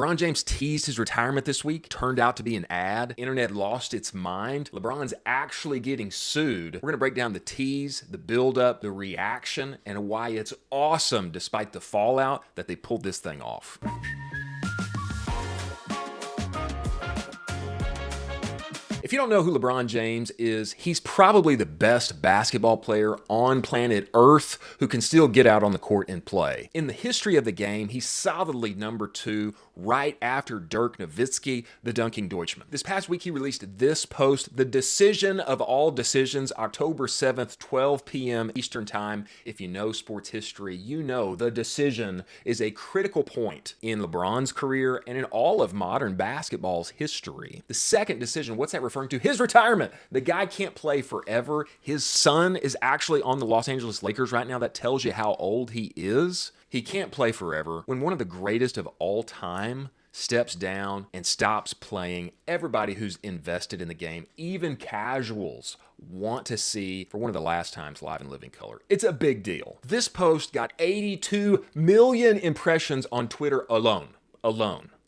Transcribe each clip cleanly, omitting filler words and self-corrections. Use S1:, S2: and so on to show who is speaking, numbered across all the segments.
S1: LeBron James teased his retirement this week. Turned out to be an ad. Internet lost its mind. LeBron's actually getting sued. We're going to break down the tease, the build-up, the reaction, and why it's awesome despite the fallout that they pulled this thing off. If you don't know who LeBron James is, he's probably the best basketball player on planet Earth who can still get out on the court and play. In the history of the game, he's solidly number 2 right after Dirk Nowitzki, the dunking Deutschman. This past week, he released this post, the decision of all decisions, October 7th, 12 p.m. Eastern Time. If you know sports history, you know the decision is a critical point in LeBron's career and in all of modern basketball's history. The second decision, what's that referring to? His retirement. The guy can't play forever. His son is actually on the Los Angeles Lakers right now. That tells you how old he is. He can't play forever. When one of the greatest of all time steps down and stops playing, everybody who's invested in the game, even casuals, want to see for one of the last times live in living color. It's a big deal. This post got 82 million impressions on Twitter alone.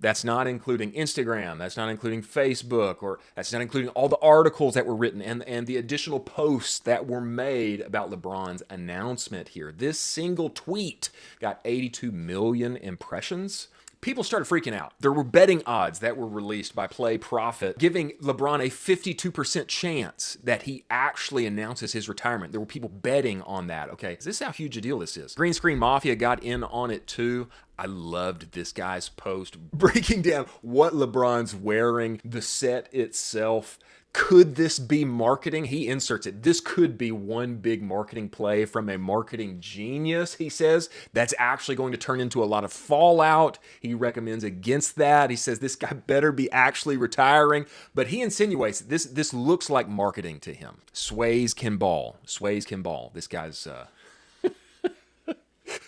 S1: That's not including Instagram, that's not including Facebook, or that's not including all the articles that were written and the additional posts that were made about LeBron's announcement here. This single tweet got 82 million impressions. People started freaking out. There were betting odds that were released by Play Profit giving LeBron a 52% chance that he actually announces his retirement. There were people betting on that, okay? This is how huge a deal this is. Green Screen Mafia got in on it too. I loved this guy's post breaking down what LeBron's wearing, the set itself. Could this be marketing? He inserts it. This could be one big marketing play from a marketing genius, he says. That's actually going to turn into a lot of fallout. He recommends against that. He says this guy better be actually retiring. But he insinuates this looks like marketing to him. Sways can ball. This guy's...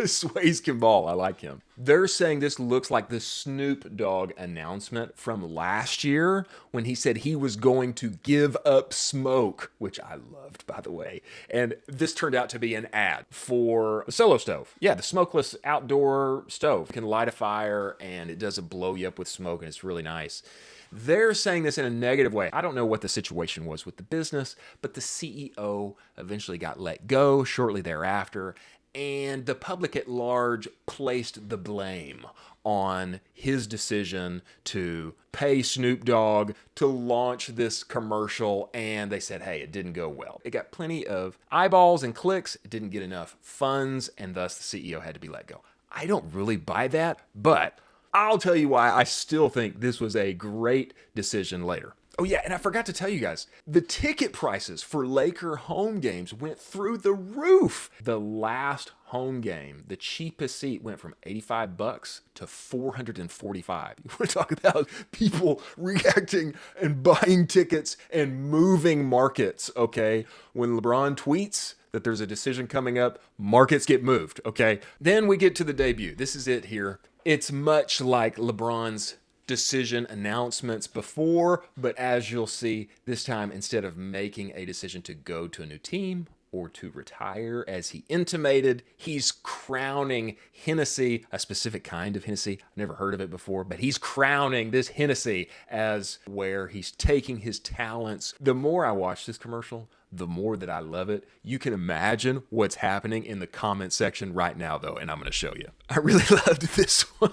S1: Sways can ball. I like him. They're saying this looks like the Snoop Dogg announcement from last year when he said he was going to give up smoke, which I loved, by the way. And this turned out to be an ad for a solo stove. Yeah, the smokeless outdoor stove. You can light a fire and it doesn't blow you up with smoke, and it's really nice. They're saying this in a negative way. I don't know what the situation was with the business, but the CEO eventually got let go shortly thereafter. And the public at large placed the blame on his decision to pay Snoop Dogg to launch this commercial, and they said, hey, it didn't go well. It got plenty of eyeballs and clicks, it didn't get enough funds, and thus the CEO had to be let go. I don't really buy that, but I'll tell you why I still think this was a great decision later. Oh yeah, and I forgot to tell you guys, the ticket prices for Laker home games went through the roof. The last home game, the cheapest seat went from $85 to $445. You want to talk about people reacting and buying tickets and moving markets, okay? When LeBron tweets that there's a decision coming up, markets get moved, okay? Then we get to the debut. This is it here. It's much like LeBron's decision announcements before, but as you'll see, this time instead of making a decision to go to a new team or to retire, as he intimated, he's crowning Hennessy, a specific kind of Hennessy. I've never heard of it before, but he's crowning this Hennessy as where he's taking his talents. The more I watch this commercial, the more that I love it. You can imagine what's happening in the comment section right now, though, and I'm going to show you. I really loved this one.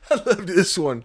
S1: I love this one.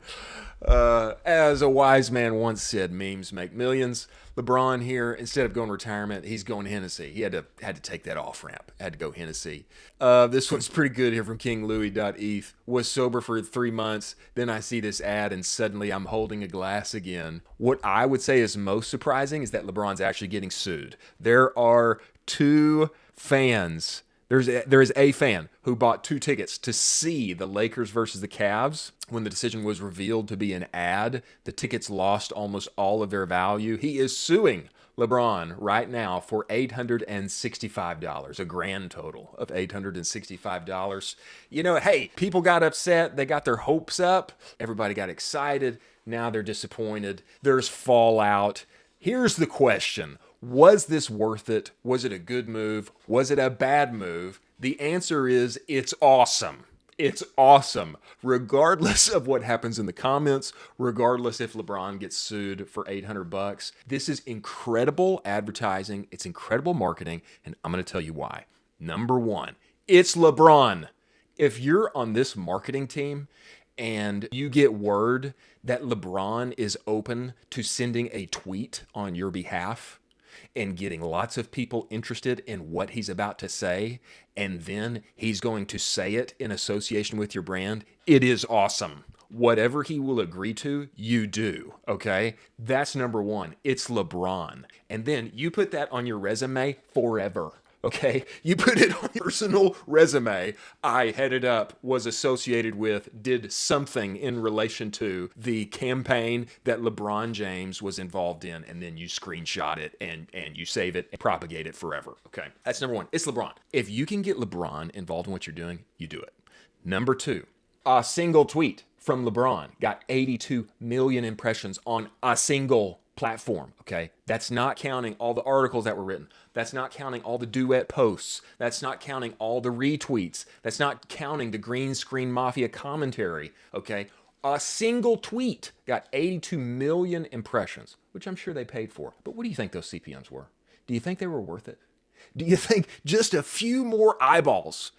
S1: As a wise man once said, memes make millions. LeBron here, instead of going retirement, he's going Hennessy. He had to take that off ramp. Had to go Hennessy. This one's pretty good here from KingLouis.eth. Was sober for 3 months. Then I see this ad and suddenly I'm holding a glass again. What I would say is most surprising is that LeBron's actually getting sued. There are 2 fans. There is a fan who bought 2 tickets to see the Lakers versus the Cavs. When the decision was revealed to be an ad, the tickets lost almost all of their value. He is suing LeBron right now for $865, a grand total of $865. You know, hey, people got upset. They got their hopes up. Everybody got excited. Now they're disappointed. There's fallout. Here's the question. Was this worth it? Was it a good move? Was it a bad move? The answer is it's awesome. It's awesome. Regardless of what happens in the comments, regardless if LeBron gets sued for $800, this is incredible advertising. It's incredible marketing. And I'm going to tell you why. Number one, it's LeBron. If you're on this marketing team and you get word that LeBron is open to sending a tweet on your behalf, and getting lots of people interested in what he's about to say, and then he's going to say it in association with your brand, it is awesome. Whatever he will agree to, you do, okay? That's number one. It's LeBron. And then you put that on your resume forever. Okay, you put it on your personal resume. I headed up, was associated with, did something in relation to the campaign that LeBron James was involved in, and then you screenshot it and you save it and propagate it forever. Okay, that's number one. It's LeBron. If you can get LeBron involved in what you're doing, you do it. Number two, a single tweet from LeBron got 82 million impressions on a single platform, okay? That's not counting all the articles that were written. That's not counting all the duet posts. That's not counting all the retweets. That's not counting the green screen mafia commentary, okay? A single tweet got 82 million impressions, which I'm sure they paid for. But what do you think those CPMs were? Do you think they were worth it? Do you think just a few more eyeballs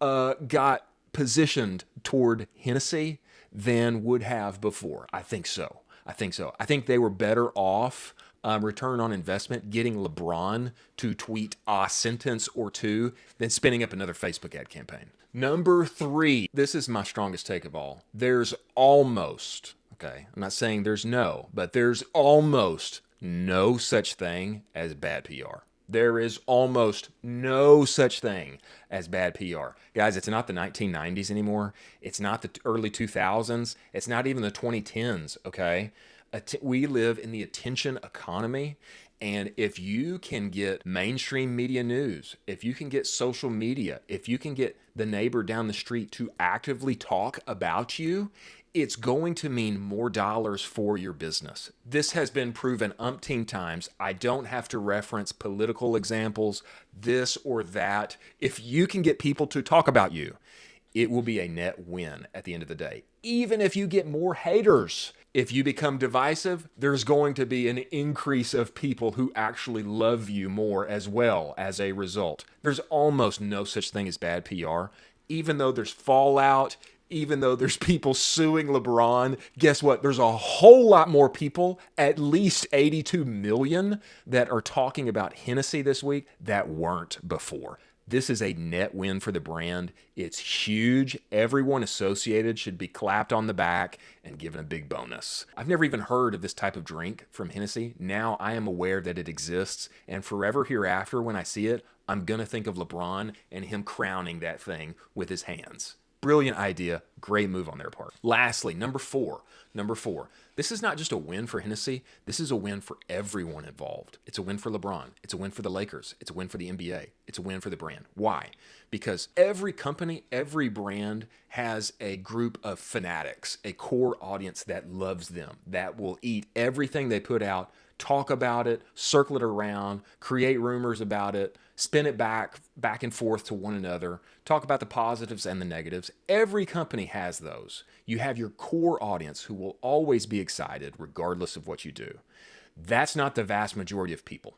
S1: got positioned toward Hennessy than would have before? I think so. I think they were better off return on investment getting LeBron to tweet a sentence or two than spinning up another Facebook ad campaign. Number three, this is my strongest take of all. There's almost, okay, I'm not saying there's no, but there's almost no such thing as bad PR. There is almost no such thing as bad PR. Guys, it's not the 1990s anymore. It's not the early 2000s. It's not even the 2010s, okay? We live in the attention economy. And if you can get mainstream media news, if you can get social media, if you can get the neighbor down the street to actively talk about you, it's going to mean more dollars for your business. This has been proven umpteen times. I don't have to reference political examples, this or that. If you can get people to talk about you, it will be a net win at the end of the day. Even if you get more haters, if you become divisive, there's going to be an increase of people who actually love you more as well as a result. There's almost no such thing as bad PR. Even though there's fallout, even though there's people suing LeBron, guess what? There's a whole lot more people, at least 82 million, that are talking about Hennessy this week that weren't before. This is a net win for the brand. It's huge. Everyone associated should be clapped on the back and given a big bonus. I've never even heard of this type of drink from Hennessy. Now I am aware that it exists, and forever hereafter when I see it, I'm going to think of LeBron and him crowning that thing with his hands. Brilliant idea. Great move on their part. Lastly, number four. This is not just a win for Hennessy. This is a win for everyone involved. It's a win for LeBron. It's a win for the Lakers. It's a win for the NBA. It's a win for the brand. Why? Because every company, every brand has a group of fanatics, a core audience that loves them, that will eat everything they put out, talk about it, circle it around, create rumors about it, spin it back and forth to one another, talk about the positives and the negatives. Every company has those. You have your core audience who will always be excited regardless of what you do. That's not the vast majority of people.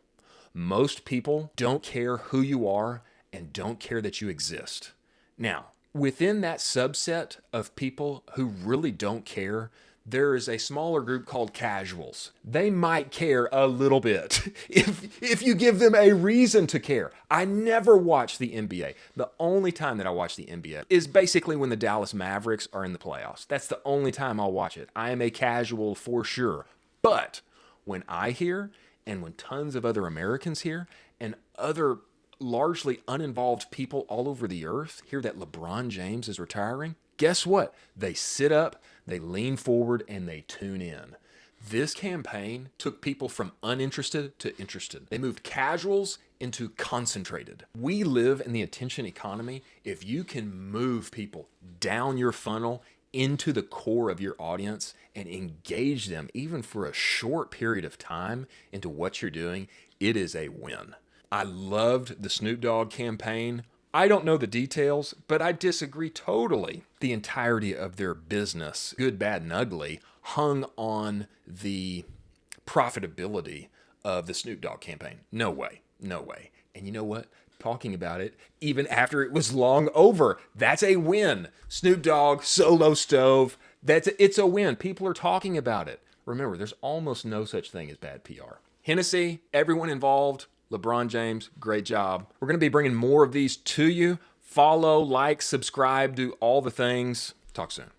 S1: Most people don't care who you are and don't care that you exist. Now, within that subset of people who really don't care, there is a smaller group called casuals. They might care a little bit if you give them a reason to care. I never watch the NBA. The only time that I watch the NBA is basically when the Dallas Mavericks are in the playoffs. That's the only time I'll watch it. I am a casual for sure. But when I hear, and when tons of other Americans hear, and other largely uninvolved people all over the earth hear that LeBron James is retiring, guess what? They sit up, they lean forward, and they tune in. This campaign took people from uninterested to interested. They moved casuals into concentrated. We live in the attention economy. If you can move people down your funnel into the core of your audience and engage them even for a short period of time into what you're doing, it is a win. I loved the Snoop Dogg campaign I don't know the details, but I disagree totally. The entirety of their business, good, bad, and ugly, hung on the profitability of the Snoop Dogg campaign. No way. No way. And you know what? Talking about it, even after it was long over, that's a win. Snoop Dogg, Solo Stove, it's a win. People are talking about it. Remember, there's almost no such thing as bad PR. Hennessy, everyone involved, LeBron James, great job. We're going to be bringing more of these to you. Follow, like, subscribe, do all the things. Talk soon.